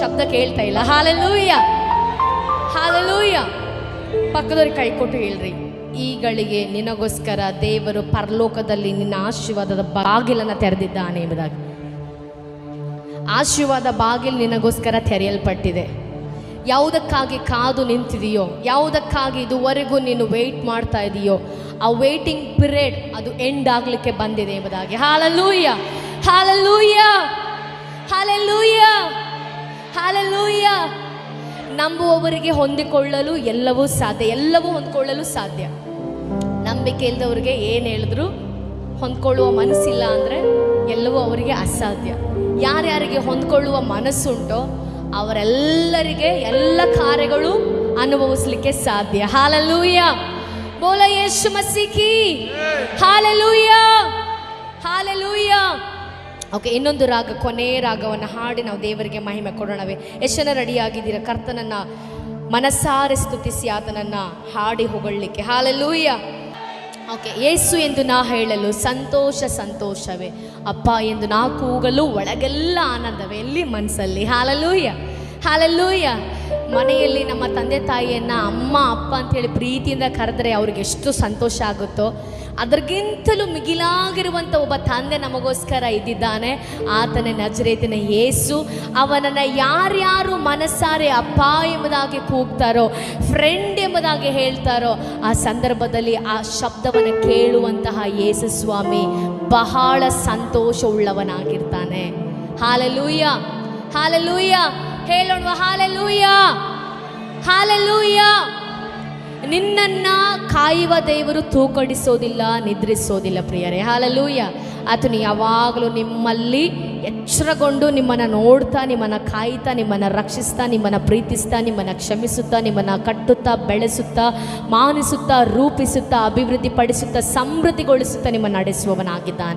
ಶಬ್ದ ಕೇಳ್ತಾ ಇಲ್ಲ. Hallelujah, hallelujah. ಪಕ್ಕದವ್ರಿಗೆ ಕೈ ಕೊಟ್ಟು ಹೇಳ್ರಿ, ಈಗಳಿಗೆ ನಿನಗೋಸ್ಕರ ದೇವರು ಪರಲೋಕದಲ್ಲಿ ನಿನ್ನ ಆಶೀರ್ವಾದದ ಬಾಗಿಲನ್ನು ತೆರೆದಿದ್ದಾನೆ ಎಂಬುದಾಗಿ. ಆಶೀರ್ವಾದ ಬಾಗಿಲು ನಿನಗೋಸ್ಕರ ತೆರೆಯಲ್ಪಟ್ಟಿದೆ. ಯಾವುದಕ್ಕಾಗಿ ಕಾದು ನಿಂತಿದೆಯೋ, ಯಾವುದಕ್ಕಾಗಿ ಇದುವರೆಗೂ ನೀನು ವೆಯ್ಟ್ ಮಾಡ್ತಾ ಇದೆಯೋ, ಆ ವೇಟಿಂಗ್ ಪೀರಿಯಡ್ ಅದು ಎಂಡ್ ಆಗಲಿಕ್ಕೆ ಬಂದಿದೆ ಎಂಬುದಾಗಿ. Hallelujah, hallelujah, hallelujah, hallelujah. ನಂಬುವವರಿಗೆ ಹೊಂದಿಕೊಳ್ಳಲು ಎಲ್ಲವೂ ಸಾಧ್ಯ, ಎಲ್ಲವೂ ಹೊಂದ್ಕೊಳ್ಳಲು ಸಾಧ್ಯ. ನಂಬಿಕೆ ಇಲ್ಲದವ್ರಿಗೆ ಏನು ಹೇಳಿದ್ರು ಹೊಂದ್ಕೊಳ್ಳುವ ಮನಸ್ಸಿಲ್ಲ ಅಂದರೆ ಎಲ್ಲವೂ ಅವರಿಗೆ ಅಸಾಧ್ಯ. ಯಾರ್ಯಾರಿಗೆ ಹೊಂದ್ಕೊಳ್ಳುವ ಮನಸ್ಸುಂಟೋ ಅವರೆಲ್ಲರಿಗೆ ಎಲ್ಲ ಕಾರ್ಯಗಳು ಅನುಭವಿಸಲಿಕ್ಕೆ ಸಾಧ್ಯ. ಹಾಲೆಲೂಯ, ಬೋಲ ಯೇಸು ಮಸೀಹಿ, ಹಾಲೆಲೂಯ, ಹಾಲೆಲೂಯ. ಓಕೆ, ಇನ್ನೊಂದು ರಾಗ, ಕೊನೆ ರಾಗವನ್ನು ಹಾಡಿ ನಾವು ದೇವರಿಗೆ ಮಹಿಮೆ ಕೊಡೋಣವೇ? ಎಷ್ಟು ಜನ ರೆಡಿಯಾಗಿದ್ದೀರ ಕರ್ತನನ್ನು ಮನಸಾರೆ ಸ್ತುತಿಸಿ ಆತನನ್ನು ಹಾಡಿ ಹೊಗಳಲಿಕ್ಕೆ? ಹಾಲೆಲೂಯ. ಓಕೆ, ಯೇಸು ಎಂದು ನಾ ಹೇಳಲು ಸಂತೋಷ ಸಂತೋಷವೇ, ಅಪ್ಪ ಎಂದು ನಾ ಕೂಗಲು ಒಳಗೆಲ್ಲ ಆನಂದವೇ, ಎಲ್ಲಿ ಮನಸ್ಸಲ್ಲಿ. Hallelujah, hallelujah. ಮನೆಯಲ್ಲಿ ನಮ್ಮ ತಂದೆ ತಾಯಿಯನ್ನು ಅಮ್ಮ ಅಪ್ಪ ಅಂಥೇಳಿ ಪ್ರೀತಿಯಿಂದ ಕರೆದ್ರೆ ಅವ್ರಿಗೆ ಎಷ್ಟು ಸಂತೋಷ ಆಗುತ್ತೋ, ಅದಕ್ಕಿಂತಲೂ ಮಿಗಿಲಾಗಿರುವಂಥ ಒಬ್ಬ ತಂದೆ ನಮಗೋಸ್ಕರ ಇದ್ದಿದ್ದಾನೆ. ಆತನೇ ನಜರೇತಿನ ಯೇಸು. ಅವನನ್ನು ಯಾರ್ಯಾರು ಮನಸ್ಸಾರೆ ಅಪ್ಪ ಎಂಬುದಾಗಿ ಕೂಗ್ತಾರೋ, ಫ್ರೆಂಡ್ ಎಂಬುದಾಗಿ ಹೇಳ್ತಾರೋ, ಆ ಸಂದರ್ಭದಲ್ಲಿ ಆ ಶಬ್ದವನ್ನು ಕೇಳುವಂತಹ ಯೇಸು ಸ್ವಾಮಿ ಬಹಳ ಸಂತೋಷವುಳ್ಳವನಾಗಿರ್ತಾನೆ. Hallelujah, hallelujah. ಹೇಳೋಣ, ಹಾಲೆಲೂಯ, ಹಾಲೆಲೂಯ. ನಿನ್ನನ್ನ ಕಾಯುವ ದೇವರು ತೂಕಡಿಸೋದಿಲ್ಲ, ನಿದ್ರಿಸೋದಿಲ್ಲ ಪ್ರಿಯರೇ. ಹಾಲೆಲೂಯ. ಆತನು ಯಾವಾಗಲೂ ನಿಮ್ಮಲ್ಲಿ ಎಚ್ಚರಗೊಂಡು ನಿಮ್ಮನ್ನು ನೋಡ್ತಾ, ನಿಮ್ಮನ್ನು ಕಾಯ್ತಾ, ನಿಮ್ಮನ್ನು ರಕ್ಷಿಸ್ತಾ, ನಿಮ್ಮನ್ನು ಪ್ರೀತಿಸ್ತಾ, ನಿಮ್ಮನ್ನು ಕ್ಷಮಿಸುತ್ತಾ, ನಿಮ್ಮನ್ನು ಕಟ್ಟುತ್ತಾ, ಬೆಳೆಸುತ್ತಾ, ಮಾನಿಸುತ್ತಾ, ರೂಪಿಸುತ್ತಾ, ಅಭಿವೃದ್ಧಿ ಪಡಿಸುತ್ತಾ, ಸಮೃದ್ಧಿಗೊಳಿಸುತ್ತಾ ನಿಮ್ಮನ್ನು ನಡೆಸುವವನಾಗಿದ್ದಾನೆ.